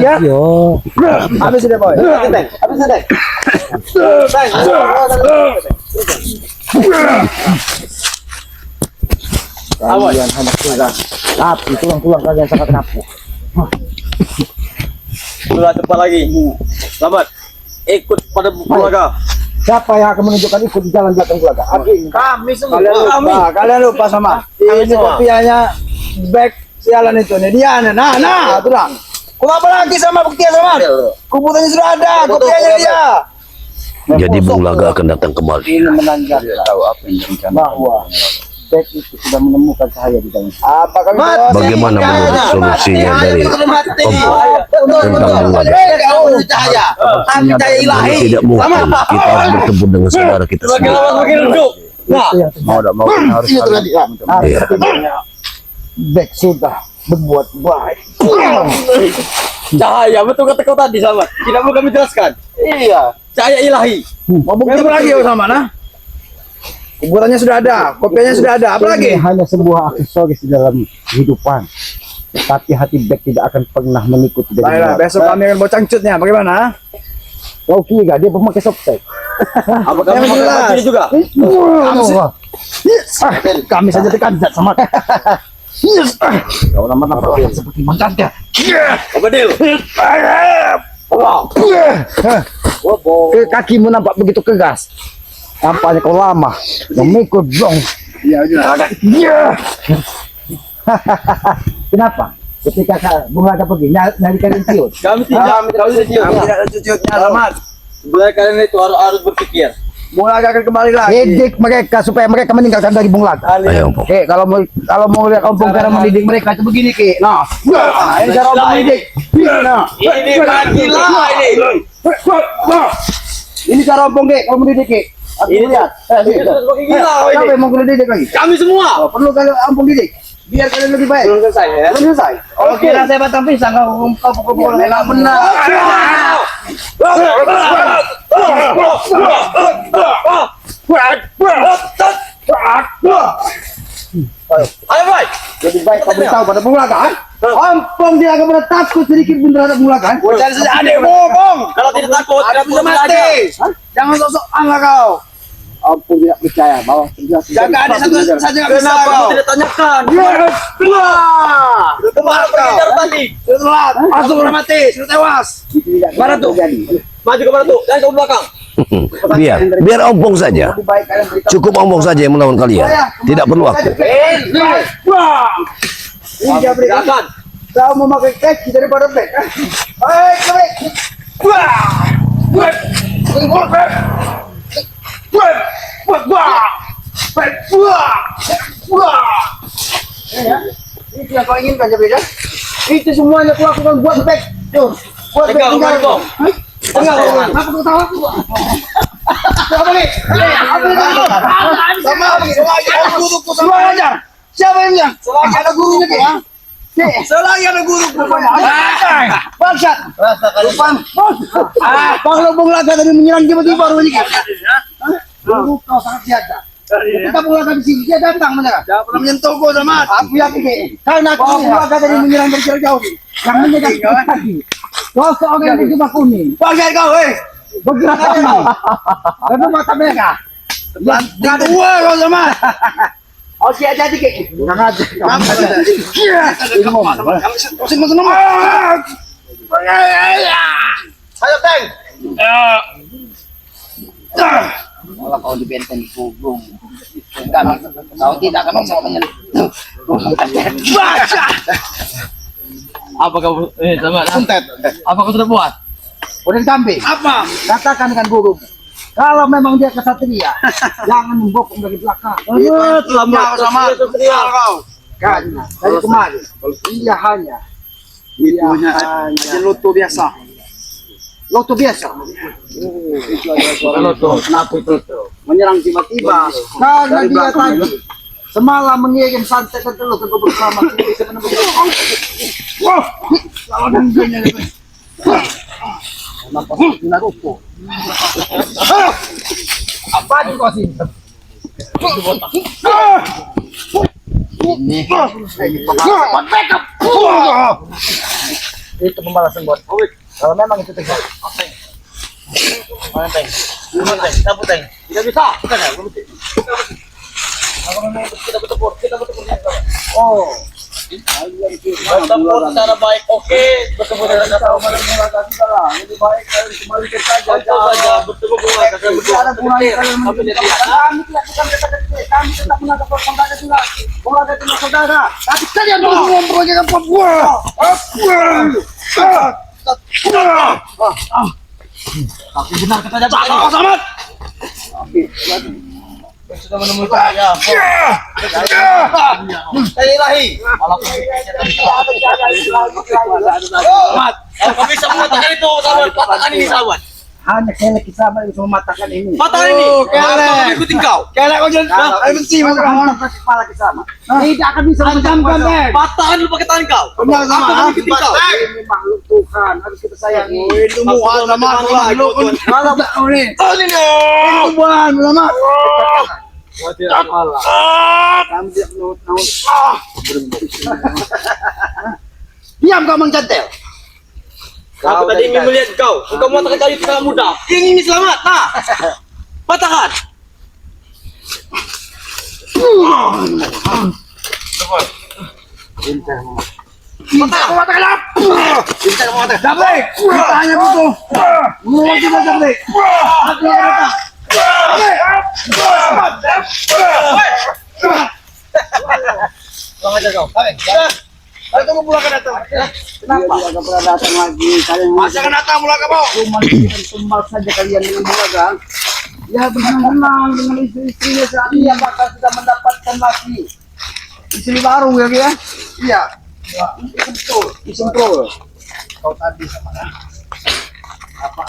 ya. Yo. Habis sudah boy. Habis sudah. Kalian hanya tugas. Tapi tulang-tulang kalian sangat rapuh. Sudah cepat lagi. Selamat. Ikut pada keluarga. Siapa yang akan menunjukkan ikut di jalan belakang keluarga? Kami semua. Kalian lupa sama. Ini kopiannya back sialan itu nih dia. Nah, itulah. Kau apa lagi sama bukti sama? Kubutannya sudah ada, kopiannya dia. Jadi Bung Laga akan datang kembali. Ini menandakan tahu apa yang direncanakan bahwa back itu sudah menemukan cahaya di dalam. Apakah Bagaimana menurut solusinya dari tentang Bung Laga? Cahaya. Cahaya ilahi. Tidak mungkin kita harus bertemu dengan saudara kita sendiri. mau harus back sudah berbuat baik. Cahaya, betul kata kau tadi sama. Tidak mau kami jelaskan. Iya. Cahaya ilahi. Mau bukti apa lagi sama nah? Kuburannya sudah ada, kopiannya sudah ada. Apa lagi? Hanya sebuah aksesoris di dalam kehidupan. Tapi hati back tidak akan pernah mengikuti. Baiklah, besok kami akan bawa cangcutnya. Bagaimana? Kau kira dia pemakai softtek? Apakah kamu memakai ini juga? Kami saja terkandat sama. Kau nama-nama seperti mengkandat. Apa deal? Kakimu nampak begitu keras. Tampaknya kau lama memikul dong. Iya. Kenapa? Ketika Bung Laga pergi nyari kalian ciut. Kami tidak ciutnya selamat. Sebenarnya kalian itu harus berpikir. Bung Laga akan kembali lagi. Didik mereka supaya mereka meninggalkan dari Bung Laga. Ayo, Bung. Oke, kalau mau lihat Om Bung cara mendidik mereka itu begini, Ki. Nah, ini cara Om Bung mendidik. Nah, Ini gila ini. ini cara Om Bung, Ki, kalau mendidik, Ki. Ini lihat. Gila Siapa ini. yang mau mendidik lagi? Kami semua. Perlu kalian Om Bung didik. Biar kalian lebih baik. Belum selesai ya. Belum selesai. Kalau kira saya batang pisang kau pukul enak benar. Ayo baik. Lebih baik kau beritahu pada Bung Laga. Ompong dia akan pernah takut sedikit pun terhadap Bung Laga. Cari saja adikmu, Bung. Kalau tidak takut, tidak bisa mati. Jangan sok-sokan lah kau. Ompong tidak percaya bahwa Jaga adik satu saja nggak bisa. Kenapa tidak tanyakan? Kemana pergi jarum tadi? sudah telat. Masuk sudah mati. Sudah tewas. Mana tuh? Maju ke mana tuh? Jangan ke belakang. Biar ompong saja. Lebih baik kalian beritahu. Cukup ompong saja yang melawan kalian. Tidak perlu aku. Ini dia berikan. Silakan. Kau memakai kaki daripada back. Baik, baik. Itu yang kau inginkan, Jabir. Itu semuanya kau lakukan buat back. Buat back tinggal. Tinggal. Apa kau tahu aku? Siapa nih? Sama aja. Siapa yang bilang? Selagi ada gurunya, Ki. Selagi ada guru. Bangsat. Lupa. Kalau Bung Laga tadi menyerang tiba-tiba baru ini. Guru kau sangat jaga. Kita Bung Laga di sini dia datang menyerang. Jangan pernah menyentuh gua sama. Aku yakin, Ki. Karena Bung Laga tadi menyerang dari jarak jauh. Yang menyegang kaki. Kau seorang yang cuma kuning. Bangsat kau, bergerak aja. Tapi mata mereka. Yang dua kau sama. Oke, hati-hati, Ki. Jangan aja. Ayo, Teng. Kalau kau di benteng punggung, kau tidak akan bisa menyentuh. Apa kamu? Sama. Suntet. Apa kau sudah buat? Udah kambing. Apa? Katakan dengan guru. Kalau memang dia kesatria, jangan membokong dari belakang. Selamat sama. Karena dari kemarin, dia hanya Loto biasa. loto biasa. Itu adalah suara loto. Kenapa itu? Menyerang tiba-tiba. Karena dia tadi semalam mengirim santet ke telur ke bersama. Wah, lawan dia. Nampak Naruto. Apa nih kau sih? Ini backup. Itu pembalasan buat. Kalau memang itu terjadi. Mana teng? Cabut teng. Tidak bisa. Bukan ya, belum. Kita bertempur. Oh. Bertempur secara baik, oke. Bertemu dengan kata Umar. Lebih baik kembali ke saja. Bertemu dengan kata Ada gunanya kami tidak bukan kata-kata. Kami tetap menangkap saudara juga. Bola dari saudara. Tapi kalian belum proyek Papua. Tapi benar katanya Pak Samad. sudah menemukan saya. Ilahi. Mat, kalau bisa mengatakan itu, sahabat, katakan ini sahabat. Hanya kelek sama yang mematahkan ini. Patah ini. kelek. Ikutin kau. Kelek kau jangan. Ayo benci mana kepala kita sama. Tidak akan bisa menjamkan deh. Patahkan lu pakai tangan kau. Benar sama. Aku ikutin kau. Ini makhluk Tuhan harus kita sayangi. Itu muat sama makhluk. Kalau tak boleh. Ini Tuhan lama. Kami tidak menurut. Diam kau mencantel. Aku tadi ingin melihat kau. Engkau mengatakan kali itu sangat mudah. Ingin selamat. Nah, patahkan. Mata-mata tak baik. Kita hanya butuh. Mau kita tak baik. Aku ada. Pulang aja kau. Ayo tunggu pulang kan datang. Kenapa? Dia pernah datang lagi. Kalian Masa akan datang pulang kau? cuma tumbal saja kalian dengan bulaga. Ya bersenang-senang dengan istri-istrinya saat dia bakal sudah mendapatkan lagi istri baru ya dia. Iya. Betul. Disentul. Kau tadi sama kan? Apa?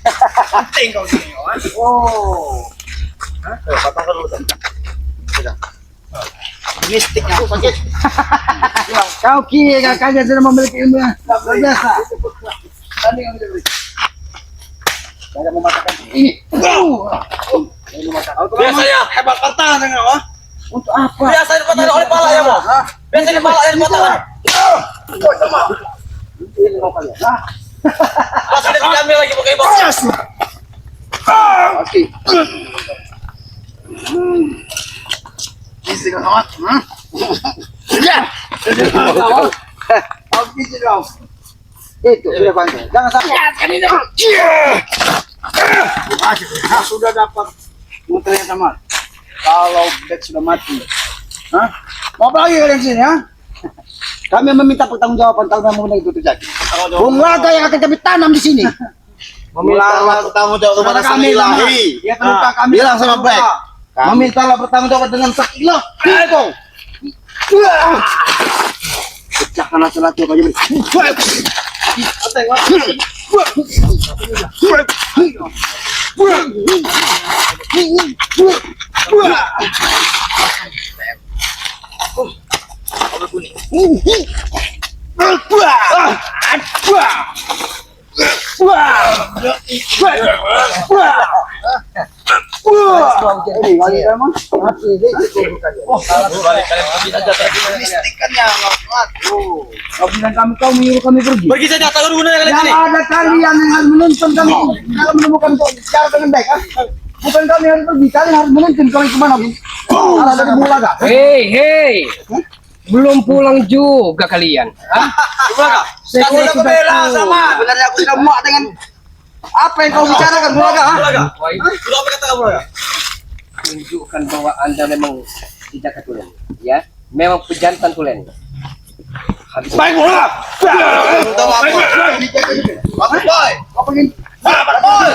Penting kau ini. Oh. Patahkan dulu. Mistik aku sakit. Kau kira kakaknya sudah memiliki ilmu yang luar biasa. Tadi yang diberi. Saya mematahkan ini. Biasanya hebat patah dengan apa? Untuk apa? Biasanya patah oleh pala ya, Bos. Biasanya pala yang patah. Ini mau kalian. Nah, Pas udah diambil lagi pakai bos. oke. Isi kan amat. Ya. Oke, dong. Itu sudah pantai. Jangan sampai. Sudah dapat muternya sama. Kalau bed sudah mati. Hah? Mau apa lagi kalian sini ya? Kami meminta pertanggungjawaban kalau memang itu terjadi. Bunga yang akan kami tanam di sini. Meminta bertanggung jawab kepada sang ilahi. Ya, penumpang kami bilang sama Black. memintalah bertanggung jawab dengan sakilah. Itu. Pecahkanlah celatu kau jadi. Kau menyuruh kami pergi. Pergi saja, tak ada gunanya kalian Yang sini. ada kalian yang harus menuntun kami kalau menemukan cara dengan baik. Bukan kami harus pergi, kalian harus menuntun kami kemana pun. Kalau dari Bulaga. Hei, belum pulang juga kalian. Bulaga. Saya Sudah sudah sama. Sebenarnya aku sudah muak dengan apa yang kau bicarakan Bulaga. Bulaga. Sudah apa kata Bulaga? Tunjukkan bahwa Anda memang tidak ketulen, ya. Memang pejantan tulen. Habis Baik Bulaga. Utama apa? Bagus boy. Kau pergi. Sabar boy.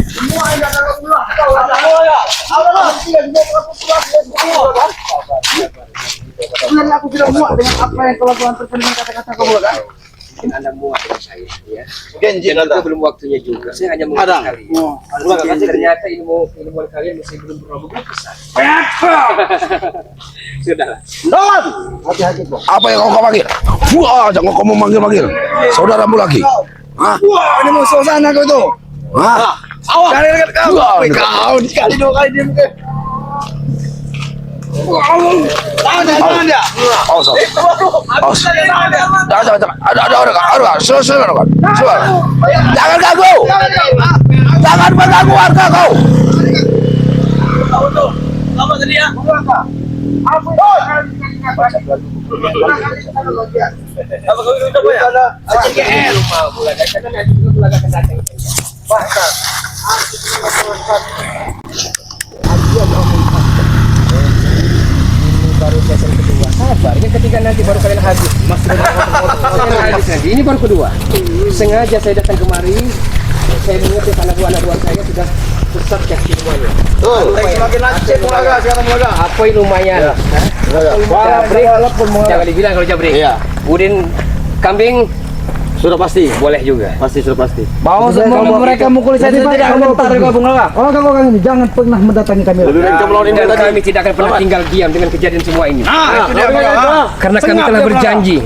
Semua yang ada dalam ulah. Kau ada Bulaga. Allah tidak sebenarnya aku sudah muak dengan apa yang kau lakukan terkait dengan kata-kata kau Bulaga. mungkin Anda muak dengan saya, ya. Genji Itu Anda. belum waktunya juga. Saya hanya mau Ada. sekali. Mulaga kasih. Ternyata ilmuwan kalian masih belum berapa besar. Sudahlah. Don. Hati-hati bro. Apa yang kau panggil? Wah, jangan kau memanggil-manggil. Saudaramu lagi. Hah? Ini musuh sana kau tuh. Hah? Awas. Cari dekat kau. Wah, Wih, kau sekali 2 kali dia muka. Jangan dia. Oh, so. Oh, so. Jangan. Ada. Selesai. Jangan ganggu. Jangan mengganggu warga kau. Apa tadi ya? Ampun. Apa kau itu apa ya? CGR rumah Bulaga karena nanti juga Bulaga akan datang. Baru sesi kedua. Sabar, yang ketiga nanti baru kalian habis. Kalian habis nanti. Ini baru kedua. Sengaja saya datang kemari. Saya mengerti anak buah saya sudah besar kaki semuanya. Semakin lancip Mulaga sekarang Mulaga. Apa yang lumayan? Jabrik, jangan dibilang kalau jabrik. Iya. Udin kambing Sudah pasti. boleh juga. Pasti sudah pasti. Mau semua mereka mukul saya tidak komentar juga Bung Laga. Oh kau ini jangan pernah mendatangi kami. Lebih baik kamu lawan ini Dan tadi. kami tidak akan pernah tinggal diam dengan kejadian semua ini. Itu dia Karena kami telah berjanji,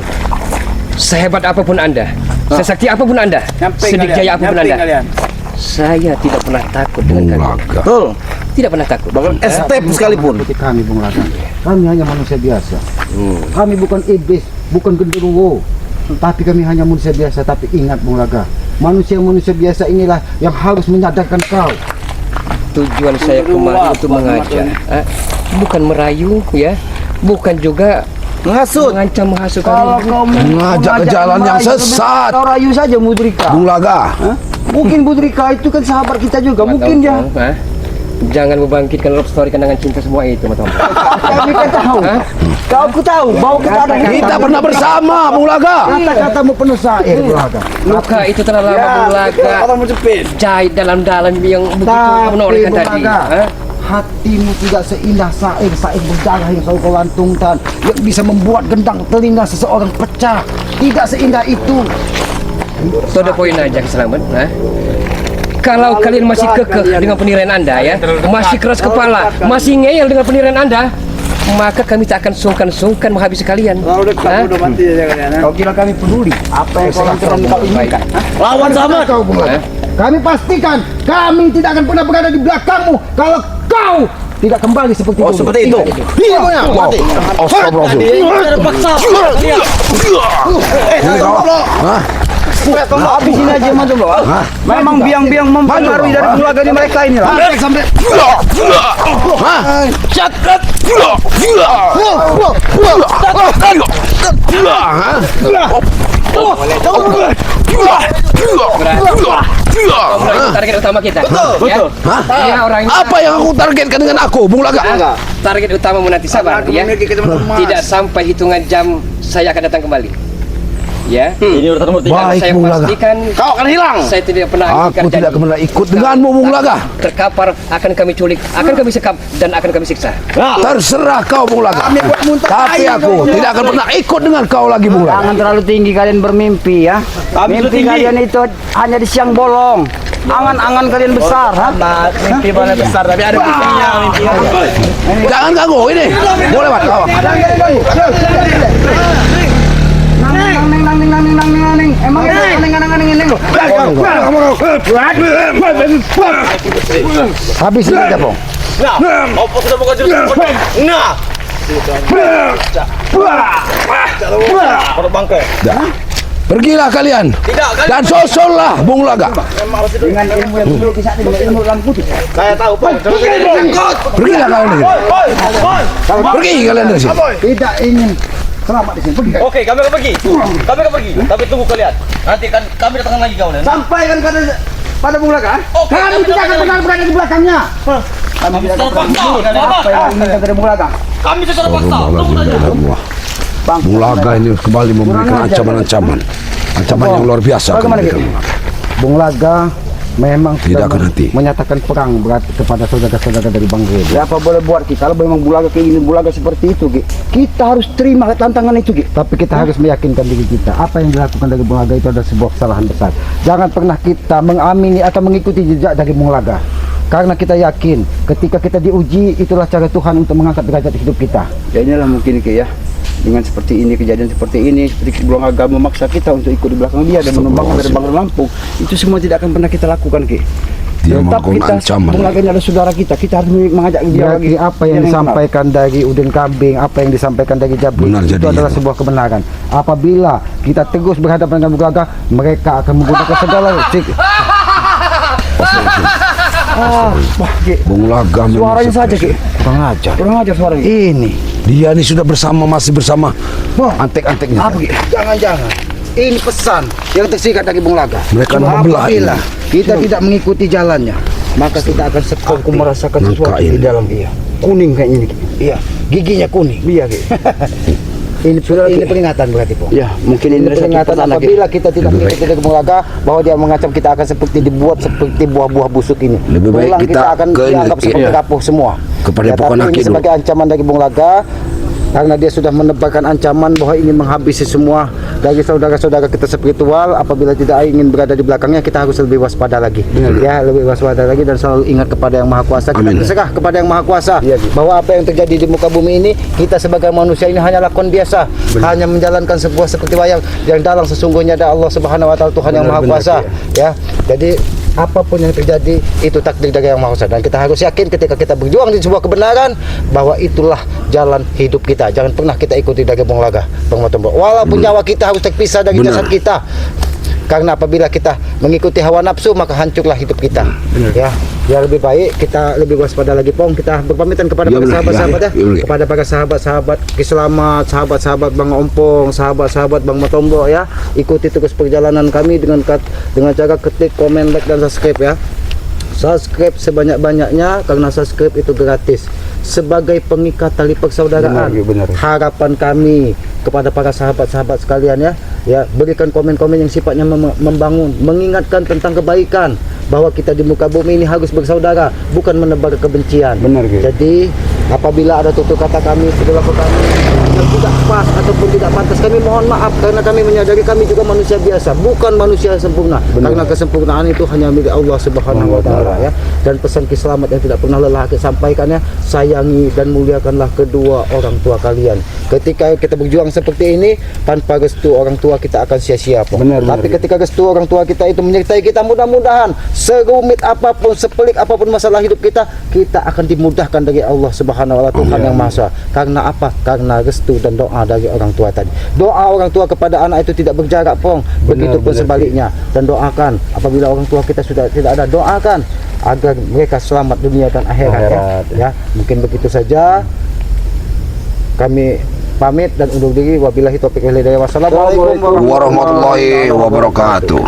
sehebat apapun Anda, sesakti apapun Anda, sedikjaya apapun Anda, saya tidak pernah takut dengan kalian. Mulaga. Betul. Tidak pernah takut. Bahkan step sekalipun. Seperti kami Bung Laga. Kami hanya manusia biasa. Kami bukan iblis, bukan genderuwo. Tapi kami hanya manusia biasa. Tapi ingat Bung Laga, manusia-manusia biasa inilah yang harus menyadarkan kau. Tujuan saya kemarin untuk mengajar, bukan merayu ya, bukan juga mengancam menghasut kami. Mengajak ke jalan yang sesat. Kau rayu saja Mudrika. Bung Laga. Mungkin Mudrika itu kan sahabat kita juga. Mungkin dia. Jangan membangkitkan love story kenangan cinta semua itu, teman-teman. Kami kan tahu. Kau ku tahu. Bahwa kita ada. Kita pernah bersama, Bung Laga. Kata-katamu penuh syair Bung Laga. Luka itu telah lama Bulaga jahit dalam-dalam yang begitu Tapi menorehkan Bung tadi. Laga, hatimu tidak seindah sair berdarah yang selalu kau lantungkan, yang bisa membuat gendang telinga seseorang pecah. Tidak seindah itu. Itu ada poin aja keselamat. Kalau kalian masih kekeh dengan penilaian Anda ya, masih keras kepala, masih ngeyel dengan penilaian Anda, maka kami tak akan sungkan menghabisi kalian. Kau kira kami peduli apa yang kau lakukan kau inginkan? Lawan sama. Kau Bung Laga. Kami pastikan kami tidak akan pernah berada di belakangmu kalau kau tidak kembali seperti Oh, dulu. seperti itu. Iya, Mati. Astagfirullah. Terpaksa. Hah? Habisin aja macam lo. Memang biang-biang mempengaruhi dari keluarga di mereka ini lah. Sampai. Hah? Catat. Target utama kita. Betul. Hah? Ya, orang ini Apa yang aku targetkan dengan aku, Bung Laga? target utamamu nanti sabar ya. Tidak sampai hitungan jam saya akan datang kembali. Ya. Ini urutan murti. Baik, Saya Bung Laga. pastikan Kau akan hilang. saya tidak pernah Aku tidak akan pernah ikut denganmu, Bung Laga. Terkapar akan kami culik, akan kami sekap dan akan kami siksa. Terserah kau, Bung Laga. Tapi aku tidak akan pernah ikut dengan kau lagi, Bung Laga. Jangan terlalu tinggi kalian bermimpi ya. Mimpi kalian itu hanya di siang bolong. Angan-angan kalian besar, ha? Mimpi boleh besar tapi ada mimpinya. Jangan ganggu ini. Boleh, Mas. Kau. Nang. Emang nang. Habis ini aja, Bung. Nah, apa sudah buka jurus? Nah. Pada bangkai. Pergilah kalian. Tidak, kalian. Dan susullah, Bung Laga. Dengan ilmu yang dulu kisah dengan ilmu lampu. Saya tahu, Pak. Pergilah kalian dari sini. Pergi kalian dari sini. Tidak ingin selamat di sini. Pergi. Oke, kami akan pergi. Kami akan pergi. Tapi tunggu kalian. Nanti kan kami datangkan lagi kau. Sampaikan pada Bung Laga. Oke, Kami tidak akan pernah berada di belakangnya. Kami tidak akan pernah apa yang inginkan dari Bung Laga. Kami secara paksa. Tunggu saja. Bung Laga ini kembali memberikan ancaman-ancaman. Ancaman yang luar biasa. Bagaimana kepada gitu? kami. Bung Laga memang Tidak sudah akan henti. menyatakan perang berarti kepada saudara-saudara dari Bang Gede. Ya apa boleh buat Ki? Kalau memang Bulaga kayak gini, Bulaga seperti itu Ki, kita harus terima tantangan itu Ki. Tapi kita harus meyakinkan diri kita, apa yang dilakukan dari Bung Laga itu adalah sebuah kesalahan besar. Jangan pernah kita mengamini atau mengikuti jejak dari Bung Laga. Karena kita yakin ketika kita diuji, itulah cara Tuhan untuk mengangkat derajat hidup kita. Ya inilah mungkin Ki ya. Dengan seperti ini, kejadian seperti ini, seperti Bung Laga memaksa kita untuk ikut di belakang dia dan menumbangkan dari Bang Lampung, itu semua tidak akan pernah kita lakukan Ki. Dia Tetap melakukan kita, ancaman. Bung Laga ini adalah saudara kita harus mengajak dia Berarti lagi. apa yang disampaikan dari Udin Kambing, apa yang disampaikan dari Jabri, Benar itu jadinya, adalah Pak. sebuah kebenaran. Apabila kita terus berhadapan dengan Bung Laga, mereka akan menggunakan segala Bung Laga memang Suaranya saja seperti- Ki. kurang ajar. Kurang ajar suaranya. Ini Dia ini sudah masih bersama antek-anteknya. Apa Ki? jangan-jangan ini pesan yang tersingkat dari Bung Laga. Mereka membelah Apabila ini. kita tidak mengikuti jalannya, maka kita akan seperti Aku merasakan Nangka sesuatu di ini. dalam dia. Kuning kayaknya ini Ki. iya, giginya kuning. Iya Ki. Ini peringatan berarti, Po. Ya, mungkin ini Ini peringatan apabila kita tidak mengikuti dari Bung Laga, bahwa dia mengancam kita akan dibuat seperti buah-buah busuk ini. Lebih baik Pulang kita akan ke- dianggap seperti iya. rapuh semua. Kepada Ya, pokok tapi naki ini dulu. sebagai ancaman dari Bung Laga, karena dia sudah menebarkan ancaman bahwa ini menghabisi semua dari saudara-saudara kita spiritual. Apabila tidak ingin berada di belakangnya, kita harus lebih waspada lagi. Ya, lebih waspada lagi dan selalu ingat kepada Yang Maha Kuasa. Kita Amin. berserah kepada Yang Maha Kuasa Iya, Ki. bahwa apa yang terjadi di muka bumi ini, kita sebagai manusia ini hanya lakon biasa, hanya menjalankan sebuah seperti wayang. Yang dalam sesungguhnya ada Allah Subhanahu Wa Taala, Tuhan Yang Maha Benar-benar, Kuasa. Ki, Ya, jadi apapun yang terjadi itu takdir dari Yang Maha Kuasa, dan kita harus yakin ketika kita berjuang di sebuah kebenaran bahwa itulah jalan hidup kita. Jangan pernah kita ikuti dari Bung Laga, Bang Motombo. Walaupun nyawa kita harus terpisah dari Benar. jasad kita. Karena apabila kita mengikuti hawa nafsu, maka hancurlah hidup kita. Ya, lebih baik kita lebih waspada lagi, Pong. Kita berpamitan kepada Ya, para benar. sahabat-sahabat Ya, ya, ya, benar. kepada para sahabat-sahabat Kiselamat, sahabat-sahabat Bang Ompong, sahabat-sahabat Bang Motombo ya. Ikuti terus perjalanan kami dengan cara ketik, komen, like dan subscribe ya. Subscribe sebanyak-banyaknya karena subscribe itu gratis. Sebagai pengikat tali persaudaraan, Benar, benar. harapan kami kepada para sahabat-sahabat sekalian ya, berikan komen-komen yang sifatnya membangun, mengingatkan tentang kebaikan, bahwa kita di muka bumi ini harus bersaudara, bukan menebar kebencian. Benar, Ki. Jadi apabila ada tutur kata kami, perilaku kami yang tidak pas ataupun tidak pantas, kami mohon maaf, karena kami menyadari kami juga manusia biasa, bukan manusia sempurna. Karena kesempurnaan itu hanya milik Allah Subhanahu Wa Taala ya. Dan pesan Kiselamat yang tidak pernah lelah kita sampaikannya, sayangi dan muliakanlah kedua orang tua kalian. Ketika kita berjuang seperti ini, tanpa restu orang tua kita akan sia-sia, Po. Benar, Tapi benar. ketika restu orang tua kita itu menyertai kita, mudah-mudahan serumit apapun, sepelik apapun masalah hidup kita, kita akan dimudahkan dari Allah Subhanahu Wa Taala, Tuhan Yang Maha Esa. Karena apa? Karena restu dan doa dari orang tua tadi. Doa orang tua kepada anak itu tidak berjarak, Pong. Begitupun benar, sebaliknya. Dan doakan apabila orang tua kita sudah tidak ada, doakan agar mereka selamat dunia dan akhirat. Ya, mungkin begitu saja. Kami pamit dan undur diri. Wabillahi taufiq wal hidayah. Wassalamualaikum Warahmatullahi wabarakatuh.